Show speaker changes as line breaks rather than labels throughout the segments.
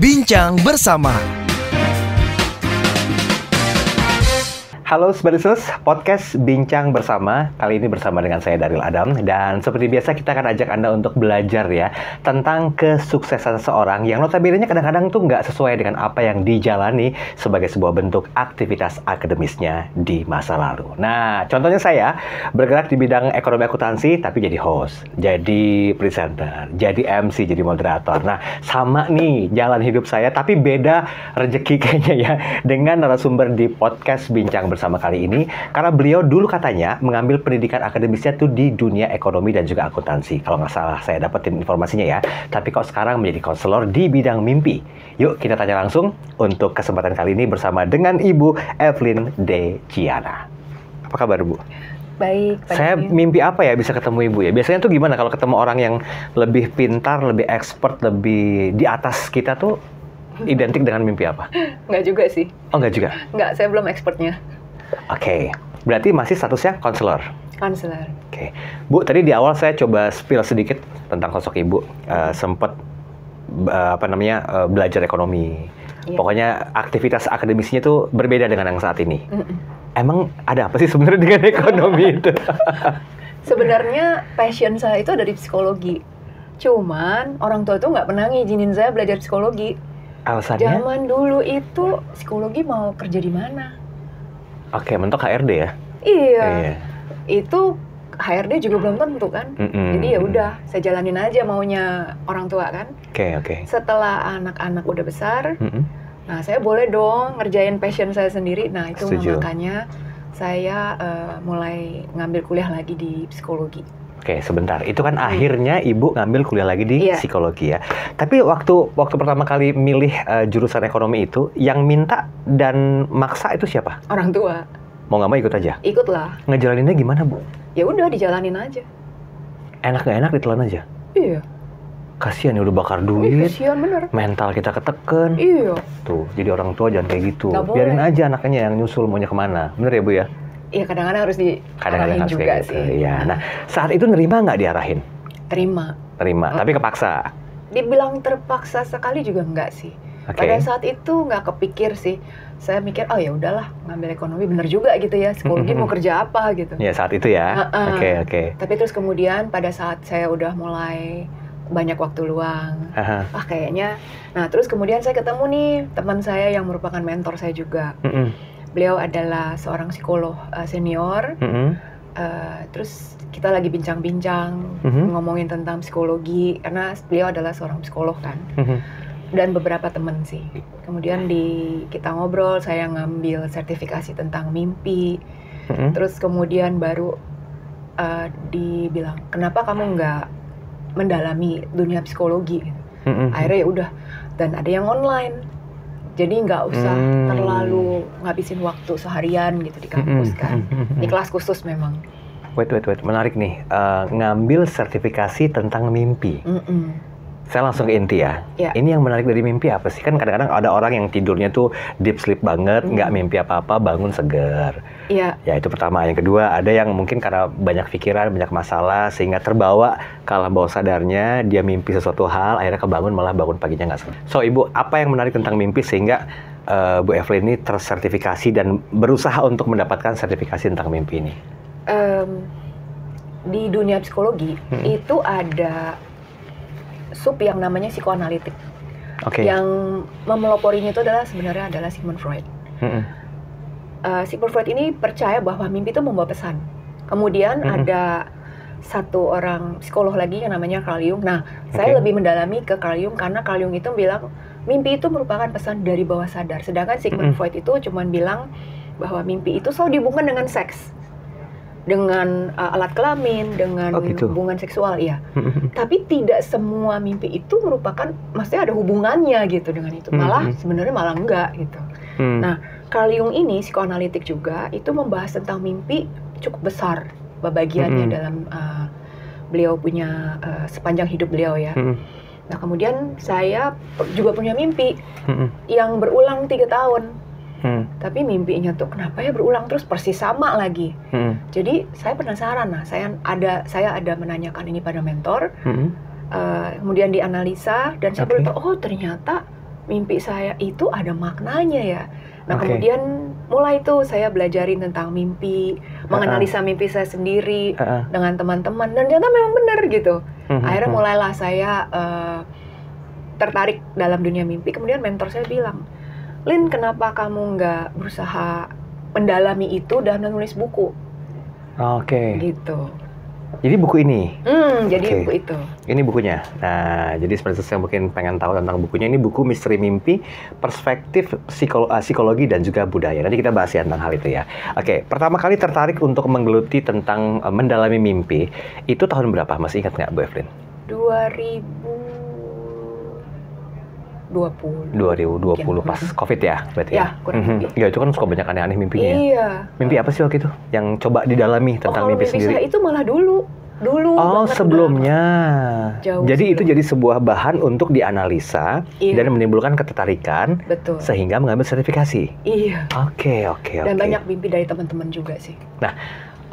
Bincang Bersama.
Halo Sobat Usus, podcast Bincang Bersama. Kali ini bersama dengan saya Daryl Adam. Dan seperti biasa kita akan ajak Anda untuk belajar ya tentang kesuksesan seseorang yang notabene-nya kadang-kadang tuh nggak sesuai dengan apa yang dijalani sebagai sebuah bentuk aktivitas akademisnya di masa lalu. Nah, contohnya saya bergerak di bidang ekonomi akuntansi tapi jadi host, jadi presenter, jadi MC, jadi moderator. Nah, sama nih jalan hidup saya tapi beda rezeki kayaknya ya dengan narasumber di podcast Bincang Bersama kali ini, karena beliau dulu katanya mengambil pendidikan akademisnya tuh di dunia ekonomi dan juga akuntansi. Kalau nggak salah saya dapetin informasinya ya. Tapi kok sekarang menjadi konselor di bidang mimpi. Yuk kita tanya langsung untuk kesempatan kali ini bersama dengan Ibu Evelyn De Ciana. Apa kabar Bu?
Baik.
Saya mimpi apa ya bisa ketemu Ibu ya? Biasanya tuh gimana kalau ketemu orang yang lebih pintar, lebih expert, lebih di atas kita tuh identik dengan mimpi apa?
Nggak juga sih.
Oh nggak juga?
Nggak, saya belum expertnya.
Oke, berarti masih statusnya konselor?
Konselor.
Oke. Bu, tadi di awal saya coba spill sedikit tentang sosok Ibu. Sempat belajar ekonomi.
Iya.
Pokoknya aktivitas akademisnya tuh berbeda dengan yang saat ini. Emang ada apa sih sebenarnya dengan ekonomi itu?
Sebenarnya passion saya itu dari psikologi. Cuman orang tua tuh nggak pernah ngizinin saya belajar psikologi.
Alasannya?
Zaman dulu itu psikologi mau kerja di mana?
Oke, mentok HRD ya?
Iya. Itu HRD juga belum tentu kan? Jadi ya udah, saya jalanin aja maunya orang tua kan.
Oke.
Setelah anak-anak udah besar, nah saya boleh dong ngerjain passion saya sendiri. Nah itu makanya saya mulai ngambil kuliah lagi di psikologi.
Oke, sebentar. Itu kan akhirnya Ibu ngambil kuliah lagi di psikologi ya. Tapi waktu pertama kali milih jurusan ekonomi itu, yang minta dan maksa itu siapa?
Orang tua.
Mau nggak mau ikut aja?
Ikutlah.
Ngejalaninnya gimana, Bu?
Ya udah, dijalanin aja.
Enak nggak enak ditelan aja?
Iya.
Kasihan ya udah bakar duit.
Kasihan bener.
Mental kita keteken.
Iya.
Tuh, jadi orang tua jangan kayak gitu.
Nggak
Biarin
boleh.
aja anaknya yang nyusul maunya kemana. Bener ya, Bu ya?
Iya, kadang-kadang harus diarahin juga
kayak gitu.
sih.
Ya. Nah, saat itu nerima nggak diarahin?
Terima.
Tapi kepaksa?
Dibilang terpaksa sekali juga enggak sih. Pada saat itu nggak kepikir sih. Saya mikir, oh ya udahlah, ngambil ekonomi bener juga gitu ya. Psikologi mau kerja apa gitu.
Ya, saat itu ya? Oke.
Tapi terus kemudian pada saat saya udah mulai banyak waktu luang, kayaknya. Nah, terus kemudian saya ketemu nih teman saya yang merupakan mentor saya juga. Beliau adalah seorang psikolog senior. Terus kita lagi bincang-bincang ngomongin tentang psikologi karena beliau adalah seorang psikolog kan. Dan beberapa teman sih. Kemudian kita ngobrol, saya ngambil sertifikasi tentang mimpi. Terus kemudian baru dibilang, kenapa kamu nggak mendalami dunia psikologi? Akhirnya ya udah, dan ada yang online. Jadi nggak usah terlalu ngabisin waktu seharian gitu di kampus kan. Di kelas khusus memang.
Wait. Menarik nih. Ngambil sertifikasi tentang mimpi. Saya langsung ke inti ya. Ini yang menarik dari mimpi apa sih? Kan kadang-kadang ada orang yang tidurnya tuh deep sleep banget, nggak mimpi apa-apa, bangun seger.
Iya.
Ya itu pertama. Yang kedua, ada yang mungkin karena banyak pikiran, banyak masalah, sehingga terbawa ke alam bawah sadarnya, dia mimpi sesuatu hal, akhirnya kebangun, malah bangun paginya nggak seger. So Ibu, apa yang menarik tentang mimpi sehingga Bu Evelyn ini tersertifikasi dan berusaha untuk mendapatkan sertifikasi tentang mimpi ini?
Di dunia psikologi, itu ada sub yang namanya psikoanalitik. Yang memeloporinya itu sebenarnya adalah Sigmund Freud. Sigmund Freud ini percaya bahwa mimpi itu membawa pesan. Kemudian ada satu orang psikolog lagi yang namanya Carl Jung. Nah, saya lebih mendalami ke Carl Jung karena Carl Jung itu bilang mimpi itu merupakan pesan dari bawah sadar. Sedangkan Sigmund Freud itu cuma bilang bahwa mimpi itu selalu dihubungkan dengan seks. Dengan alat kelamin, dengan hubungan seksual, ya. Tapi tidak semua mimpi itu merupakan, maksudnya ada hubungannya gitu dengan itu. Malah sebenarnya malah enggak gitu. Nah, Carl Jung ini psikoanalitik juga, itu membahas tentang mimpi cukup besar bagiannya dalam beliau punya sepanjang hidup beliau ya. Nah kemudian saya juga punya mimpi yang berulang 3 tahun. Tapi mimpinya tuh kenapa ya berulang terus persis sama lagi. Jadi saya penasaran. Nah, saya ada menanyakan ini pada mentor. Kemudian dianalisa dan saya baru tahu, oh ternyata mimpi saya itu ada maknanya ya. Nah,
Oke.
kemudian mulai tuh saya belajarin tentang mimpi, menganalisa mimpi saya sendiri dengan teman-teman, dan ternyata memang benar gitu. Akhirnya mulailah saya tertarik dalam dunia mimpi. Kemudian mentor saya bilang, Lin, kenapa kamu nggak berusaha mendalami itu dan menulis buku?
Oke.
Gitu.
Jadi buku ini.
Jadi
Oke.
buku itu.
Ini bukunya. Nah, jadi seperti yang mungkin pengen tahu tentang bukunya, ini buku Misteri Mimpi, Perspektif Psikologi dan juga Budaya. Nanti kita bahas ya tentang hal itu ya. Oke, pertama kali tertarik untuk menggeluti tentang mendalami mimpi, itu tahun berapa? Masih ingat nggak, Bu Evelyn? 2020 pas COVID ya, berarti ya?
kurang lebih.
Ya, itu kan suka banyak aneh-aneh mimpinya ya.
Iya.
Mimpi apa sih waktu itu? Yang coba didalami tentang
kalau
mimpi
mimpi
sendiri?
saya itu malah dulu
Oh,
banget,
sebelumnya.
Jauh
Jadi itu
sebelum.
jadi sebuah bahan untuk dianalisa dan menimbulkan ketertarikan
Betul.
sehingga mengambil sertifikasi.
Iya.
Oke.
Dan banyak mimpi dari teman-teman juga sih.
Nah,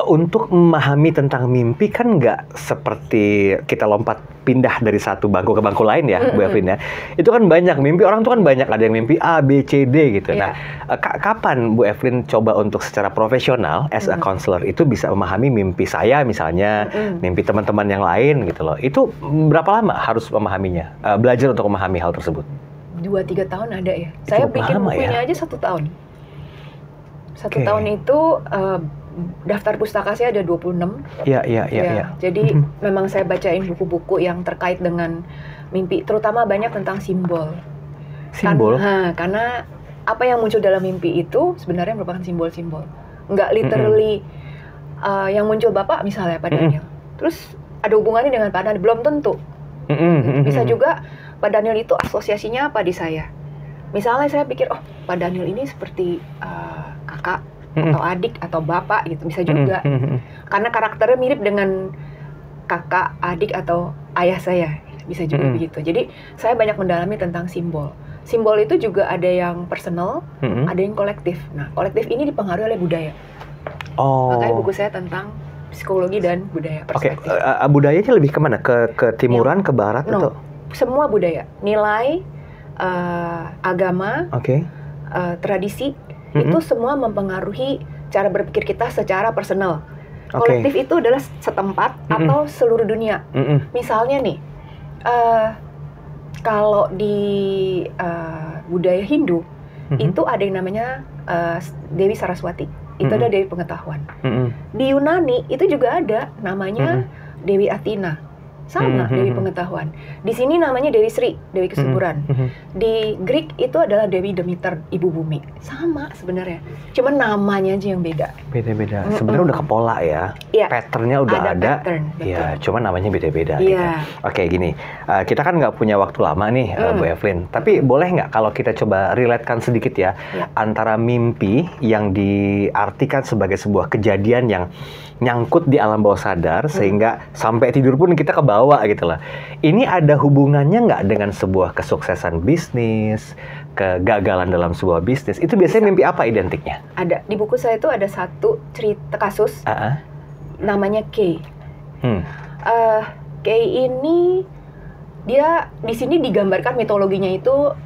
untuk memahami tentang mimpi kan nggak seperti kita lompat pindah dari satu bangku ke bangku lain ya, Bu Evelyn ya. Itu kan banyak mimpi, orang tuh kan banyak, ada yang mimpi A, B, C, D gitu. Nah, kapan Bu Evelyn coba untuk secara profesional as a counselor itu bisa memahami mimpi saya misalnya, mimpi teman-teman yang lain gitu loh. Itu berapa lama harus memahaminya? Belajar untuk memahami hal tersebut?
2-3 tahun ada ya. Saya bikin
lama
bukunya
ya?
aja 1 tahun. 1 tahun itu daftar pustaka saya ada 26.
Iya.
Jadi memang saya bacain buku-buku yang terkait dengan mimpi, terutama banyak tentang simbol.
Simbol?
Karena apa yang muncul dalam mimpi itu sebenarnya merupakan simbol-simbol. Nggak literally yang muncul Bapak misalnya Pak Daniel. Terus ada hubungannya dengan Pak Daniel, belum tentu. Bisa juga Pak Daniel itu asosiasinya apa di saya. Misalnya saya pikir, oh Pak Daniel ini seperti kakak atau adik atau bapak gitu, bisa juga. Karena karakternya mirip dengan kakak, adik atau ayah saya, bisa juga begitu. Jadi saya banyak mendalami tentang simbol. Simbol itu juga ada yang personal, ada yang kolektif. Nah, kolektif ini dipengaruhi oleh budaya. Makanya buku saya tentang psikologi dan budaya, perspektif.
Budayanya lebih kemana? Ke timuran, ke barat atau?
Semua budaya, nilai, agama, tradisi, itu semua mempengaruhi cara berpikir kita secara personal. Kolektif itu adalah setempat atau seluruh dunia. Misalnya nih, kalau di budaya Hindu itu ada yang namanya Dewi Saraswati. Itu ada Dewi Pengetahuan. Di Yunani itu juga ada namanya Dewi Athena. Sama, Dewi Pengetahuan. Di sini namanya Dewi Sri, Dewi Kesuburan. Di Greek itu adalah Dewi Demeter, Ibu Bumi. Sama sebenarnya. Cuma namanya aja yang beda.
Beda-beda. Sebenarnya udah kepola ya. Patternnya udah ada. Ya, cuma namanya beda-beda. Gitu. Oke, gini. Kita kan nggak punya waktu lama nih, Bu Evelyn. Tapi boleh nggak kalau kita coba relatekan sedikit ya, antara mimpi yang diartikan sebagai sebuah kejadian yang nyangkut di alam bawah sadar sehingga sampai tidur pun kita kebawa gitu lah. Ini ada hubungannya nggak dengan sebuah kesuksesan bisnis, kegagalan dalam sebuah bisnis? Itu biasanya mimpi apa identiknya?
Ada. Di buku saya itu ada satu cerita kasus namanya Kay. Kay ini dia di sini digambarkan mitologinya itu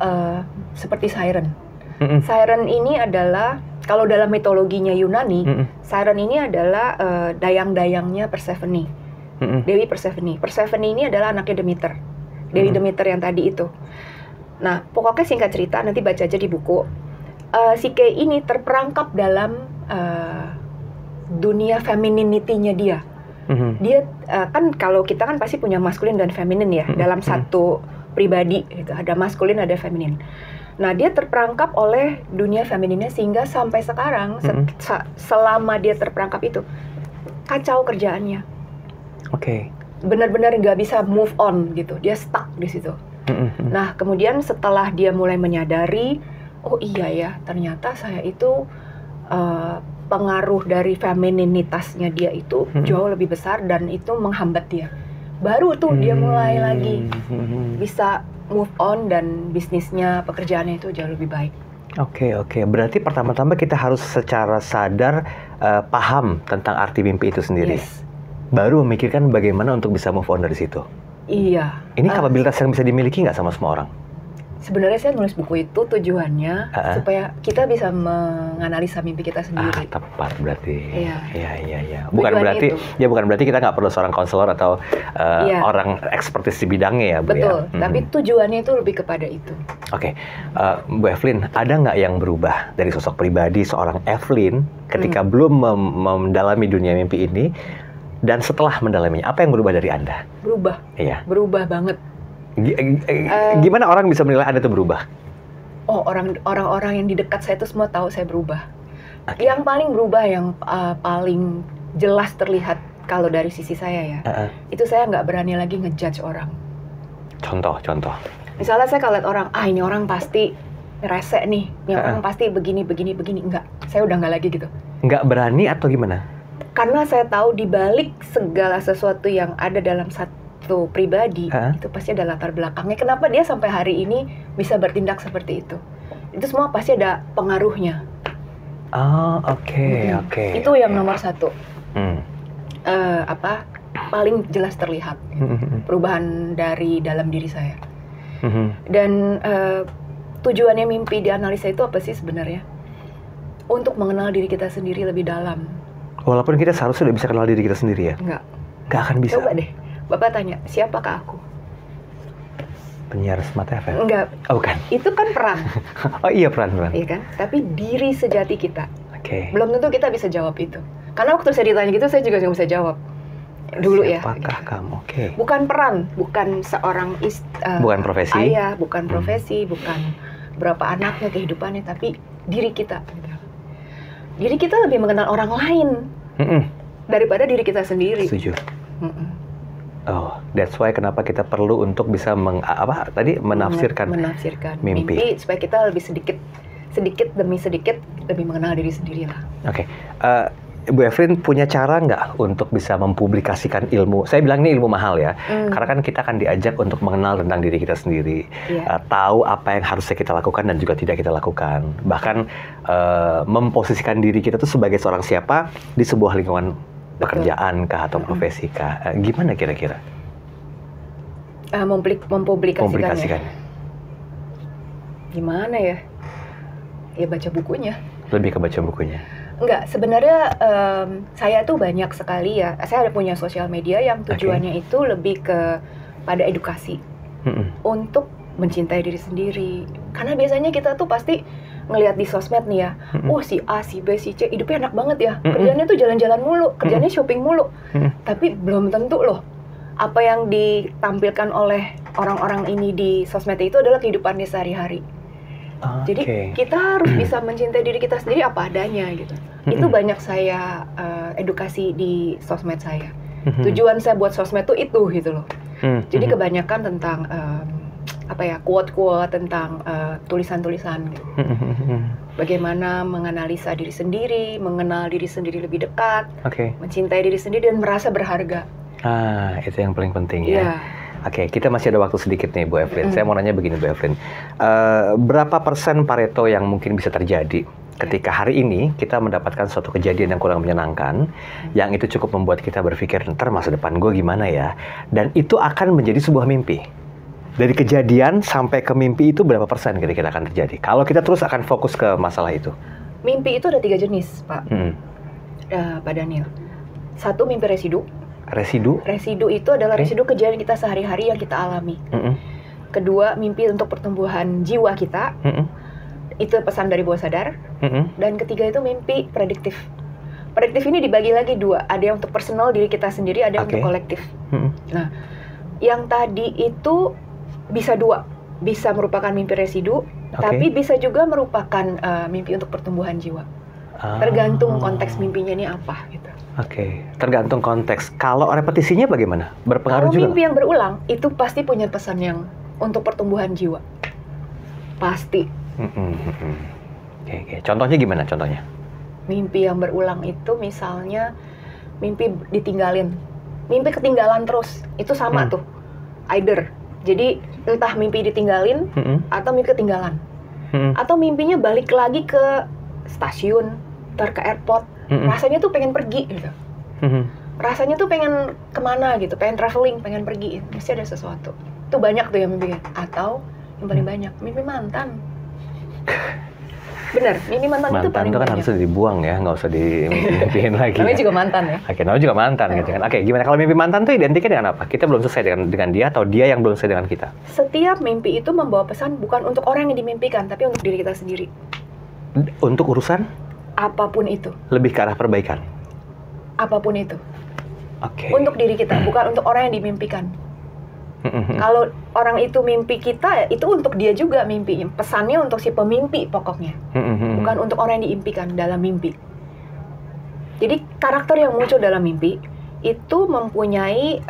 seperti siren. Siren ini adalah, kalau dalam mitologinya Yunani, Siren ini adalah dayang-dayangnya Persephone, Dewi Persephone. Persephone ini adalah anaknya Demeter, Dewi Demeter yang tadi itu. Nah, pokoknya singkat cerita, nanti baca aja di buku. Si Kay ini terperangkap dalam dunia femininity-nya dia. Dia kan kalau kita kan pasti punya maskulin dan feminin ya, dalam satu pribadi gitu. Ada maskulin, ada feminin. Nah, dia terperangkap oleh dunia femininnya sehingga sampai sekarang selama dia terperangkap itu kacau kerjaannya. Benar-benar nggak bisa move on gitu. Dia stuck di situ. Nah, kemudian setelah dia mulai menyadari, oh iya ya, ternyata saya itu pengaruh dari femininitasnya dia itu jauh lebih besar dan itu menghambat dia. Baru tuh dia mulai lagi bisa move on dan bisnisnya, pekerjaannya itu jauh lebih baik.
Oke. Berarti pertama-tama kita harus secara sadar paham tentang arti mimpi itu sendiri. Baru memikirkan bagaimana untuk bisa move on dari situ.
Iya.
Ini kapabilitas yang bisa dimiliki nggak sama semua orang?
Sebenarnya saya nulis buku itu tujuannya supaya kita bisa menganalisa mimpi kita sendiri.
Tepat berarti.
Iya.
Bukan berarti kita nggak perlu seorang konselor atau orang ekspertis di bidangnya ya, Bu.
Betul.
Ya?
Tapi tujuannya itu lebih kepada itu.
Oke. Bu Evelyn, ada nggak yang berubah dari sosok pribadi seorang Evelyn ketika belum mendalami dunia mimpi ini dan setelah mendalaminya? Apa yang berubah dari Anda?
Berubah.
Iya.
Berubah banget.
Gimana orang bisa menilai Anda itu berubah?
Oh, orang-orang yang di dekat saya itu semua tahu saya berubah. Yang paling berubah, yang paling jelas terlihat kalau dari sisi saya ya, itu saya nggak berani lagi ngejudge orang.
Contoh.
Misalnya saya kalau lihat orang, ini orang pasti rese nih, ini orang pasti begini, enggak. Saya udah nggak lagi gitu.
Nggak berani atau gimana?
Karena saya tahu di balik segala sesuatu yang ada dalam satu pribadi, itu pasti ada latar belakangnya. Kenapa dia sampai hari ini bisa bertindak seperti itu? Itu semua pasti ada pengaruhnya.
Oke.
Itu yang nomor satu. Paling jelas terlihat perubahan dari dalam diri saya. Dan tujuannya mimpi dianalisa itu apa sih sebenarnya? Untuk mengenal diri kita sendiri lebih dalam.
Walaupun kita seharusnya sudah bisa kenal diri kita sendiri ya? Nggak akan bisa.
Coba deh, Bapak tanya, siapakah aku?
Penyiar Smart FM?
Enggak.
Oh, bukan.
Itu kan peran.
Oh iya, peran.
Iya kan? Tapi diri sejati kita.
Oke.
Belum tentu kita bisa jawab itu. Karena waktu saya ditanya gitu, saya juga nggak bisa jawab. Dulu
Siapakah kamu? Oke.
Bukan peran, bukan seorang
bukan profesi.
Ayah, bukan profesi, bukan berapa anaknya, kehidupannya, tapi diri kita. Gitu. Diri kita lebih mengenal orang lain daripada diri kita sendiri.
Setuju. Oh, that's why kenapa kita perlu untuk bisa menafsirkan mimpi
supaya kita lebih sedikit demi sedikit lebih mengenal diri sendiri lah.
Oke. Bu Evelyn punya cara nggak untuk bisa mempublikasikan ilmu? Saya bilang ini ilmu mahal ya, karena kan kita akan diajak untuk mengenal tentang diri kita sendiri, tahu apa yang harusnya kita lakukan dan juga tidak kita lakukan, bahkan memposisikan diri kita tuh sebagai seorang siapa di sebuah lingkungan pekerjaan kah atau profesi kah? Gimana kira-kira?
Mempublikasikannya. Gimana ya? Ya baca bukunya.
Lebih ke baca bukunya.
Enggak, sebenarnya saya tuh banyak sekali ya. Saya ada punya sosial media yang tujuannya itu lebih ke pada edukasi untuk mencintai diri sendiri. Karena biasanya kita tuh pasti ngelihat di sosmed nih ya, si A, si B, si C hidupnya enak banget ya. Kerjanya tuh jalan-jalan mulu, kerjanya shopping mulu. Tapi belum tentu loh apa yang ditampilkan oleh orang-orang ini di sosmed itu adalah kehidupannya sehari-hari. Jadi kita harus bisa mencintai diri kita sendiri apa adanya gitu. Itu banyak saya edukasi di sosmed saya. Tujuan saya buat sosmed tuh itu gitu loh. Jadi kebanyakan tentang quote-quote tentang tulisan-tulisan gitu. Bagaimana menganalisa diri sendiri, mengenal diri sendiri lebih dekat, mencintai diri sendiri dan merasa berharga.
Itu yang paling penting ya. Oke, kita masih ada waktu sedikit nih Bu Evelyn. Saya mau nanya begini Bu Evelyn. Berapa persen Pareto yang mungkin bisa terjadi ketika hari ini kita mendapatkan suatu kejadian yang kurang menyenangkan, yang itu cukup membuat kita berpikir, ntar masa depan gue gimana ya? Dan itu akan menjadi sebuah mimpi. Dari kejadian sampai ke mimpi itu berapa persen kira-kira akan terjadi? Kalau kita terus akan fokus ke masalah itu.
Mimpi itu ada 3 jenis, Pak. Pak Daniel. Satu, mimpi residu. Residu itu adalah residu kejadian kita sehari-hari yang kita alami. Kedua, mimpi untuk pertumbuhan jiwa kita. Itu pesan dari bawah sadar. Dan ketiga itu mimpi prediktif. Prediktif ini dibagi lagi 2. Ada yang untuk personal diri kita sendiri, ada yang untuk kolektif. Nah, yang tadi itu bisa 2. Bisa merupakan mimpi residu, tapi bisa juga merupakan mimpi untuk pertumbuhan jiwa. Tergantung konteks mimpinya ini apa gitu.
Tergantung konteks. Kalau repetisinya bagaimana? Berpengaruh juga?
Kalau mimpi yang berulang, itu pasti punya pesan yang untuk pertumbuhan jiwa. Pasti.
Contohnya gimana contohnya?
Mimpi yang berulang itu misalnya mimpi ditinggalin. Mimpi ketinggalan terus. Itu sama tuh. Either. Jadi entah mimpi ditinggalin atau mimpi ketinggalan. Atau mimpinya balik lagi ke stasiun, ke airport. Rasanya tuh pengen pergi gitu. Rasanya tuh pengen kemana gitu, pengen traveling, pengen pergi. Mesti ada sesuatu. Itu banyak tuh yang mimpinya. Atau Yang paling banyak mimpi mantan. Bener, mimpi mantan itu paling
itu kan
banyak.
harusnya dibuang ya, nggak usah dimimpiin lagi.
Namanya juga mantan ya.
Oke, namanya juga mantan gitu kan. Oke, gimana kalau mimpi mantan tuh identiknya dengan apa? Kita belum selesai dengan dia atau dia yang belum selesai dengan kita?
Setiap mimpi itu membawa pesan bukan untuk orang yang dimimpikan, tapi untuk diri kita sendiri.
Untuk urusan?
Apapun itu.
Lebih ke arah perbaikan?
Apapun itu.
Oke.
Untuk diri kita, bukan untuk orang yang dimimpikan. Kalau orang itu mimpi kita, itu untuk dia juga mimpinya. Pesannya untuk si pemimpi pokoknya. Bukan untuk orang yang diimpikan dalam mimpi. Jadi karakter yang muncul dalam mimpi itu mempunyai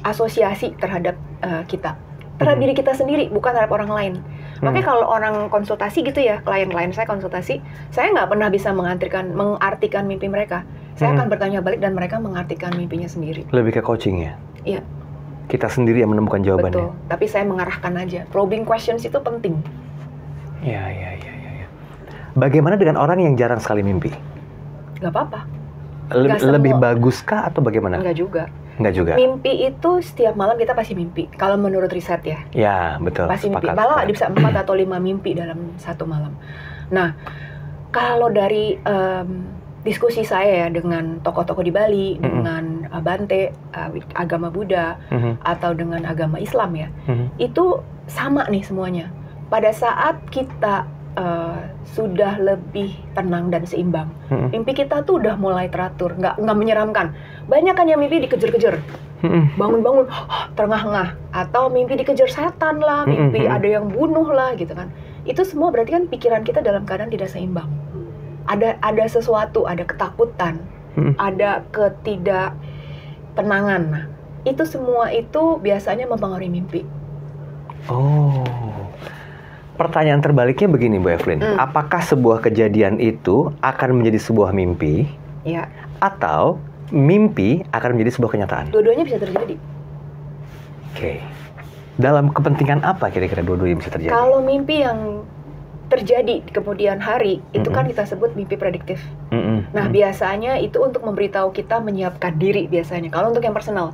asosiasi terhadap kita. Terhadap diri kita sendiri, bukan terhadap orang lain. Makanya kalau orang konsultasi gitu ya, klien-klien saya konsultasi, saya nggak pernah bisa mengartikan mimpi mereka. Saya akan bertanya balik dan mereka mengartikan mimpinya sendiri.
Lebih ke coaching ya?
Iya.
Kita sendiri yang menemukan jawabannya.
Betul, tapi saya mengarahkan aja. Probing questions itu penting.
Ya. Bagaimana dengan orang yang jarang sekali mimpi?
Nggak apa-apa.
Lebih baguskah atau bagaimana?
Nggak juga.
Nggak juga?
Mimpi itu setiap malam kita pasti mimpi. Kalau menurut riset ya.
Ya, betul.
Pasti mimpi. Malah bisa 4 atau 5 mimpi dalam satu malam. Nah, kalau dari diskusi saya ya dengan tokoh-tokoh di Bali, dengan Bante, agama Buddha, atau dengan agama Islam ya, itu sama nih semuanya. Pada saat kita sudah lebih tenang dan seimbang, mimpi kita tuh udah mulai teratur, nggak menyeramkan. Banyak kan yang mimpi dikejar-kejar, bangun-bangun terengah-engah, atau mimpi dikejar setan lah, mimpi ada yang bunuh lah gitu kan. Itu semua berarti kan pikiran kita dalam keadaan tidak seimbang. Ada sesuatu, ada ketakutan, ada ketidaktenangan. Nah, itu semua itu biasanya mempengaruhi mimpi.
Oh, pertanyaan terbaliknya begini Bu Evelyn, apakah sebuah kejadian itu akan menjadi sebuah mimpi,
Ya.
atau mimpi akan menjadi sebuah kenyataan?
Dua-duanya bisa terjadi.
Oke. Dalam kepentingan apa kira-kira dua-duanya bisa terjadi?
Kalau mimpi yang terjadi di kemudian hari, itu kan kita sebut mimpi prediktif. Nah, biasanya itu untuk memberitahu kita menyiapkan diri biasanya, kalau untuk yang personal.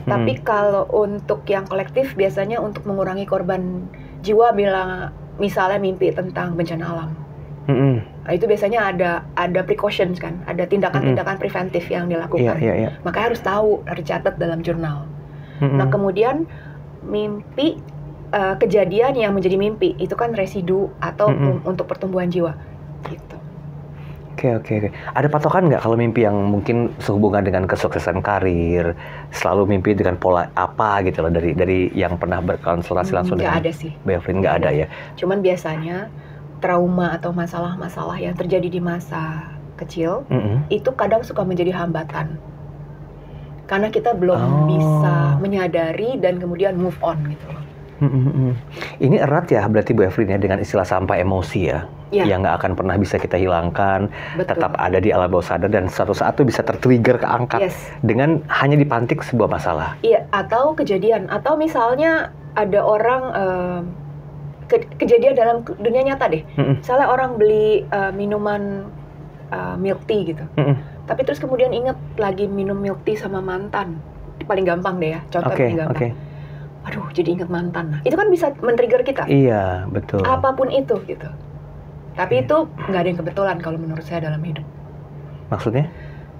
Tapi kalau untuk yang kolektif, biasanya untuk mengurangi korban jiwa, misalnya mimpi tentang bencana alam. Nah, itu biasanya ada precautions kan, ada tindakan-tindakan preventif yang dilakukan. Makanya harus tahu, harus catat dalam jurnal. Nah, kemudian mimpi, kejadian yang menjadi mimpi itu kan residu atau untuk pertumbuhan jiwa gitu.
Oke. Ada patokan nggak kalau mimpi yang mungkin sehubungan dengan kesuksesan karir, selalu mimpi dengan pola apa gitu loh, dari yang pernah berkonsultasi langsung dengan
ada sih.
Bu Evelyn? Nggak ada ya?
Cuman biasanya trauma atau masalah-masalah yang terjadi di masa kecil itu kadang suka menjadi hambatan. Karena kita belum bisa menyadari dan kemudian move on gitu loh.
Ini erat ya berarti Bu Evelyn ya dengan istilah sampah emosi ya, yang nggak akan pernah bisa kita hilangkan. Betul. Tetap ada di alam bawah sadar dan suatu saat tuh bisa tertrigger, keangkat dengan hanya dipantik sebuah masalah. Iya,
atau kejadian, atau misalnya ada orang kejadian dalam dunia nyata deh. Misalnya orang beli minuman milk tea gitu, tapi terus kemudian inget lagi minum milk tea sama mantan. Paling gampang deh ya, contoh paling gampang. Aduh, jadi inget mantan. Nah, itu kan bisa men-trigger kita.
Iya, betul.
Apapun itu, gitu. Tapi itu nggak ada yang kebetulan kalau menurut saya dalam hidup.
Maksudnya?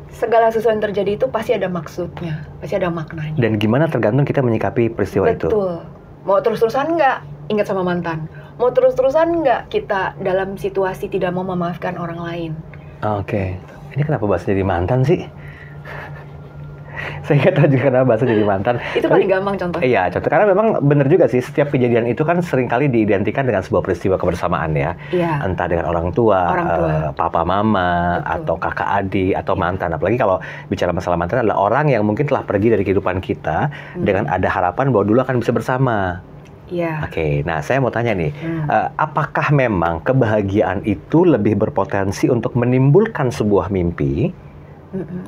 Segala sesuatu yang terjadi itu pasti ada maksudnya, pasti ada maknanya.
Dan gimana tergantung kita menyikapi peristiwa itu.
Betul. Mau terus-terusan nggak ingat sama mantan? Mau terus-terusan nggak kita dalam situasi tidak mau memaafkan orang lain?
Oke. Ini kenapa bahas jadi mantan sih? Saya nggak tahu juga kenapa bahasa jadi mantan.
Itu paling gampang contoh.
Iya, contoh. Karena memang benar juga sih, setiap kejadian itu kan seringkali diidentikan dengan sebuah peristiwa kebersamaan ya. Iya. Entah dengan orang tua, papa mama, atau kakak adik, atau mantan. Apalagi kalau bicara masalah mantan adalah orang yang mungkin telah pergi dari kehidupan kita dengan ada harapan bahwa dulu akan bisa bersama.
Iya.
Oke, nah saya mau tanya nih, apakah memang kebahagiaan itu lebih berpotensi untuk menimbulkan sebuah mimpi,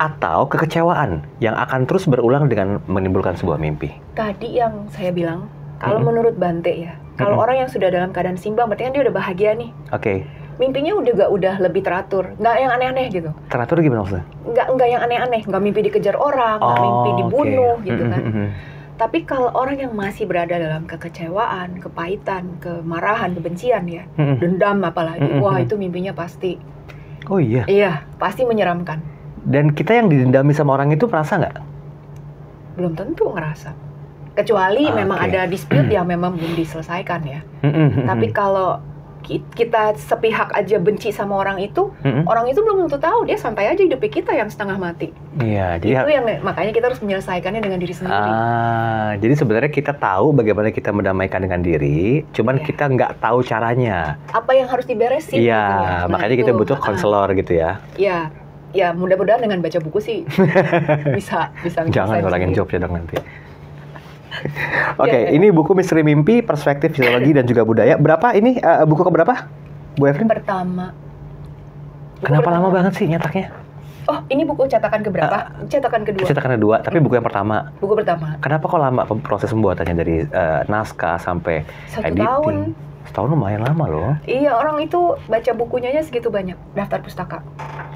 atau kekecewaan yang akan terus berulang dengan menimbulkan sebuah mimpi?
Tadi yang saya bilang, kalau menurut Bante ya, kalau orang yang sudah dalam keadaan seimbang, berarti kan dia udah bahagia nih.
Oke.
Mimpinya udah lebih teratur, nggak yang aneh-aneh gitu.
Teratur gimana maksudnya?
Nggak yang aneh-aneh, nggak mimpi dikejar orang, nggak mimpi dibunuh gitu kan. Tapi kalau orang yang masih berada dalam kekecewaan, kepahitan, kemarahan, kebencian ya, dendam apalagi, wah itu mimpinya pasti.
Oh iya?
Iya, pasti menyeramkan.
Dan kita yang didendami sama orang itu merasa nggak?
Belum tentu ngerasa. Kecuali memang ada dispute yang memang belum diselesaikan ya. Tapi kalau kita sepihak aja benci sama orang itu belum tentu tahu, dia santai aja hidup kita yang setengah mati.
Iya, jadi
itu yang makanya kita harus menyelesaikannya dengan diri sendiri.
Jadi sebenarnya kita tahu bagaimana kita mendamaikan dengan diri, cuman kita nggak tahu caranya.
Apa yang harus diberesin?
Iya, gitu ya. Makanya kita butuh konselor gitu ya.
Iya, ya mudah-mudahan dengan baca buku sih bisa.
Jangan ngurangin job ya dong nanti. Oke, ini buku Misteri Mimpi, Perspektif Psikologi dan juga Budaya. Berapa ini? Buku keberapa, Bu Evelyn?
Pertama.
Kenapa lama banget sih nyetaknya?
Oh, ini buku cetakan keberapa? Cetakan kedua.
Cetakan kedua, tapi buku yang pertama.
Buku pertama.
Kenapa kok lama proses pembuatannya dari naskah sampai
1
editing?
tahun.
Setahun lumayan lama loh.
Iya, orang itu baca bukunya segitu banyak, daftar pustaka.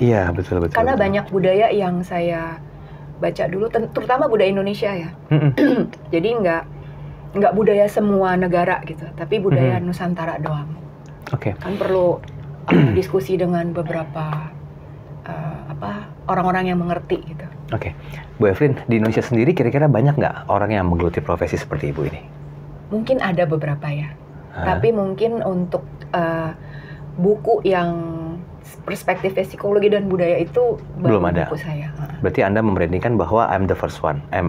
Iya, betul.
Karena banyak budaya yang saya baca dulu, terutama budaya Indonesia ya. Jadi nggak budaya semua negara gitu, tapi budaya Nusantara doang.
Oke.
Kan perlu diskusi dengan beberapa orang-orang yang mengerti gitu.
Oke, Bu Evelyn, di Indonesia sendiri kira-kira banyak nggak orang yang menggeluti profesi seperti Ibu ini?
Mungkin ada beberapa ya, tapi mungkin untuk buku yang perspektif psikologi dan budaya itu
belum ada.
Buku saya.
Berarti Anda memberanikan bahwa I'm the first one, I'm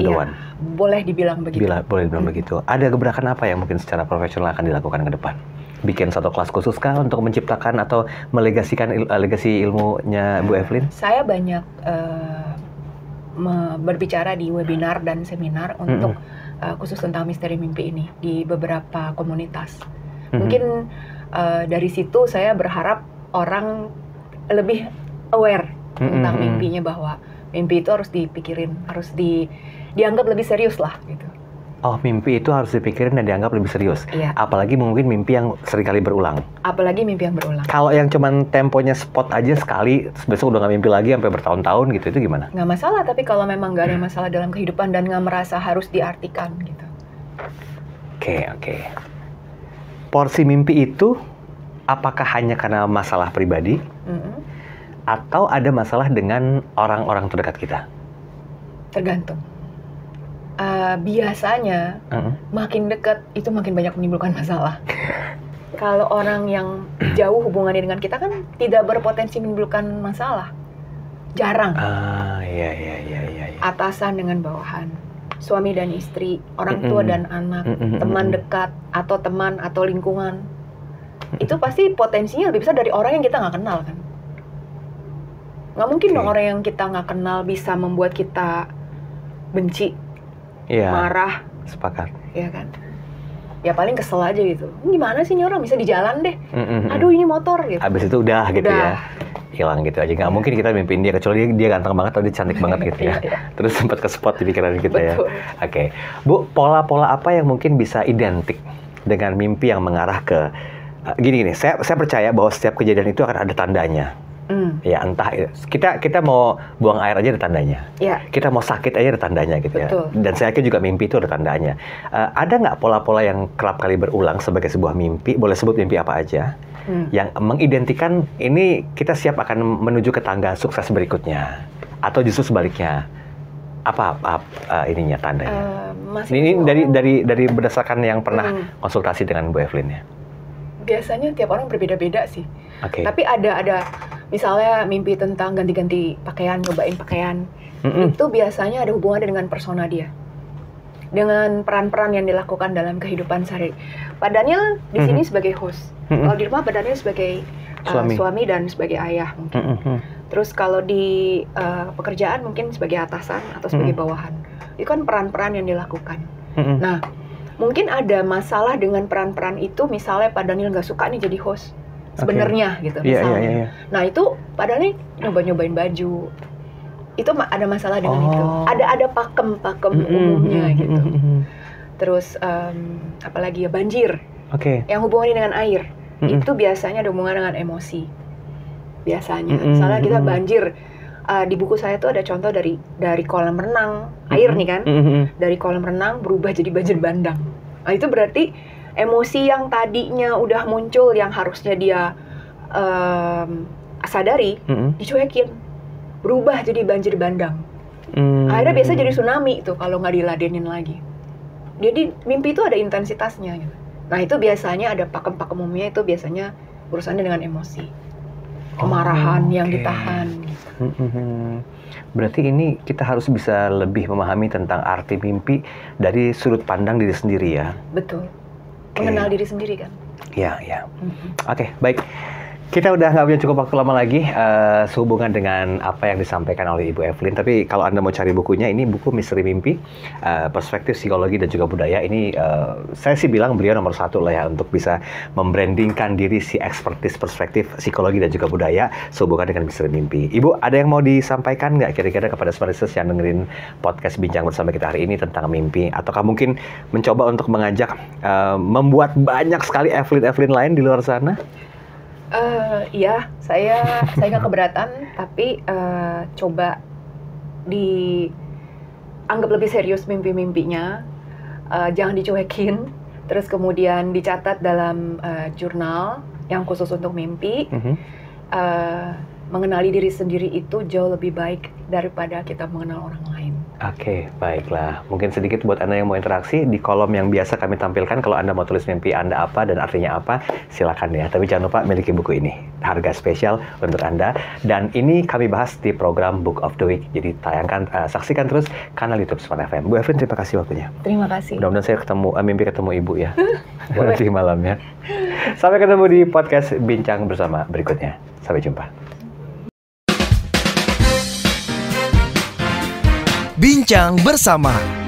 the one.
Boleh dibilang begitu.
Boleh dibilang begitu. Ada gebrakan apa yang mungkin secara profesional akan dilakukan ke depan? Bikin satu kelas khusus kah untuk menciptakan atau melegasikan legasi ilmunya Bu Evelyn?
Saya banyak berbicara di webinar dan seminar untuk khusus tentang misteri mimpi ini di beberapa komunitas. Mungkin dari situ saya berharap orang lebih aware tentang mimpinya, bahwa mimpi itu harus dipikirin, harus dianggap lebih serius lah gitu.
Oh, mimpi itu harus dipikirin dan dianggap lebih serius.
Iya.
Apalagi mungkin mimpi yang seringkali berulang.
Apalagi mimpi yang berulang.
Kalau yang cuman temponya spot aja sekali, besok udah nggak mimpi lagi sampai bertahun-tahun gitu, itu gimana?
Nggak masalah, tapi kalau memang nggak ada masalah dalam kehidupan dan nggak merasa harus diartikan gitu.
Oke. Porsi mimpi itu apakah hanya karena masalah pribadi? Atau ada masalah dengan orang-orang terdekat kita?
Tergantung. Biasanya makin dekat itu makin banyak menimbulkan masalah. Kalau orang yang jauh hubungannya dengan kita kan tidak berpotensi menimbulkan masalah. Jarang.
Iya.
Atasan dengan bawahan, suami dan istri, orang tua dan anak, teman dekat atau teman atau lingkungan. Itu pasti potensinya lebih besar dari orang yang kita nggak kenal kan. Nggak mungkin dong orang yang kita nggak kenal bisa membuat kita benci, marah.
Sepakat.
Iya kan. Ya paling kesel aja gitu. Gimana sih ini orang bisa di jalan deh. Aduh ini motor gitu.
Habis itu udah gitu ya. Hilang gitu aja. Nggak mungkin kita mimpiin dia, kecuali dia ganteng banget atau dia cantik banget gitu ya. Terus sempat ke spot di pikiran kita ya. Oke. Bu, pola-pola apa yang mungkin bisa identik dengan mimpi yang mengarah ke gini, saya percaya bahwa setiap kejadian itu akan ada tandanya. Ya entah kita mau buang air aja ada tandanya. Kita mau sakit aja ada tandanya gitu.
Betul.
Ya. Dan saya yakin juga mimpi itu ada tandanya. Ada nggak pola-pola yang kerap kali berulang sebagai sebuah mimpi? Boleh sebut mimpi apa aja? Yang mengidentikan ini kita siap akan menuju ke tangga sukses berikutnya, atau justru sebaliknya? Apa ininya tandanya? Ini dari berdasarkan yang pernah konsultasi dengan Bu Evelyn ya.
Biasanya tiap orang berbeda-beda sih. Tapi ada misalnya mimpi tentang ganti-ganti pakaian, nyobain pakaian. Itu biasanya ada hubungannya dengan persona dia. Dengan peran-peran yang dilakukan dalam kehidupan sehari. Pak Daniel di sini sebagai host. Kalau di rumah Pak Daniel sebagai suami dan sebagai ayah mungkin. Terus kalau di pekerjaan mungkin sebagai atasan atau sebagai bawahan. Itu kan peran-peran yang dilakukan. Nah, mungkin ada masalah dengan peran-peran itu, misalnya Pak Daniel nggak suka nih jadi host sebenarnya gitu misalnya. Nah itu Pak Daniel nyobain baju, itu ada masalah dengan itu. Ada pakem umumnya gitu. Terus apalagi ya banjir, yang hubungannya dengan air, itu biasanya ada hubungan dengan emosi. Biasanya, misalnya kita banjir. Di buku saya tuh ada contoh dari kolam renang air nih kan, dari kolam renang berubah jadi banjir bandang. Nah itu berarti emosi yang tadinya udah muncul yang harusnya dia sadari, dicuekin, berubah jadi banjir bandang. Akhirnya biasa jadi tsunami itu kalau nggak diladenin lagi. Jadi mimpi itu ada intensitasnya gitu. Nah itu biasanya ada pakem-pakem umumnya, itu biasanya urusannya dengan emosi, kemarahan yang ditahan gitu.
Berarti ini kita harus bisa lebih memahami tentang arti mimpi dari sudut pandang diri sendiri ya.
Betul. Mengenal diri sendiri kan.
Ya. Oke, baik. Kita udah nggak punya cukup waktu lama lagi sehubungan dengan apa yang disampaikan oleh Ibu Evelyn. Tapi kalau Anda mau cari bukunya, ini buku Misteri Mimpi, Perspektif Psikologi dan juga Budaya. Ini saya sih bilang beliau nomor 1 lah ya untuk bisa membrandingkan diri si ekspertis perspektif psikologi dan juga budaya sehubungan dengan Misteri Mimpi. Ibu, ada yang mau disampaikan nggak kira-kira kepada Smarters yang dengerin podcast Bincang Bersama kita hari ini tentang mimpi? Ataukah mungkin mencoba untuk mengajak membuat banyak sekali Evelyn lain di luar sana?
Iya, saya nggak keberatan, tapi coba dianggap lebih serius mimpi-mimpinya, jangan dicuekin, terus kemudian dicatat dalam jurnal yang khusus untuk mimpi. Mengenali diri sendiri itu jauh lebih baik daripada kita mengenal orang lain.
Oke, baiklah. Mungkin sedikit buat Anda yang mau interaksi, di kolom yang biasa kami tampilkan, kalau Anda mau tulis mimpi Anda apa dan artinya apa, silakan ya. Tapi jangan lupa miliki buku ini. Harga spesial untuk Anda. Dan ini kami bahas di program Book of the Week. Jadi saksikan terus kanal YouTube Smart FM. Bu Evelyn, terima kasih waktunya.
Terima kasih.
Mudah-mudahan saya mimpi ketemu Ibu ya. Nanti malam ya. Sampai ketemu di podcast Bincang Bersama berikutnya. Sampai jumpa.
Bincang Bersama.